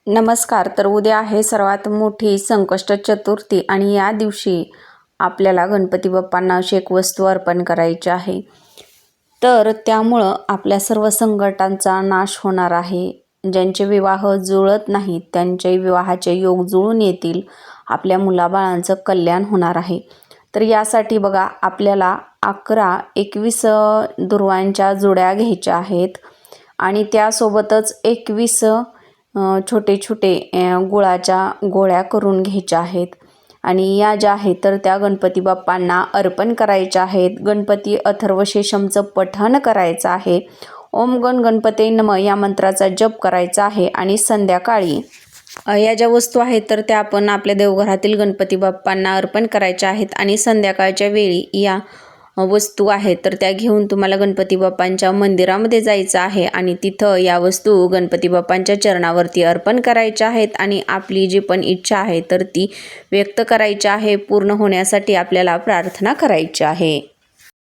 नमस्कार. तर उद्या आहे सर्वात मोठी संकष्ट चतुर्थी आणि या दिवशी आपल्याला गणपती बाप्पांना अशी एक वस्तू अर्पण करायची आहे. तर त्यामुळं आपल्या सर्व संकटांचा नाश होणार आहे. ज्यांचे विवाह जुळत नाहीत त्यांचे विवाहाचे योग जुळून येतील. आपल्या मुलाबाळांचं कल्याण होणार आहे. तर यासाठी बघा आपल्याला 11-21 दुर्वांच्या जुड्या घ्यायच्या आहेत आणि त्यासोबतच 21 छोटे छोटे गुळाच्या गोळ्या करून घ्यायच्या आहेत आणि या ज्या आहेत तर त्या गणपती बाप्पांना अर्पण करायच्या आहेत. गणपती अथर्वशीर्षमचं पठण करायचं आहे. ओम गण गणपते नमः या मंत्राचा जप करायचा आहे आणि संध्याकाळी या ज्या वस्तू आहेत तर त्या आपण आपल्या देवघरातील गणपती बाप्पांना अर्पण करायच्या आहेत आणि संध्याकाळच्या वेळी या वस्तू आहेत तर त्या घेऊन तुम्हाला गणपती बाप्पांच्या मंदिरामध्ये जायचं आहे आणि तिथं या वस्तू गणपती बाप्पांच्या चरणावरती अर्पण करायच्या आहेत आणि आपली जी पण इच्छा आहे तर ती व्यक्त करायची आहे. पूर्ण होण्यासाठी आपल्याला प्रार्थना करायची आहे.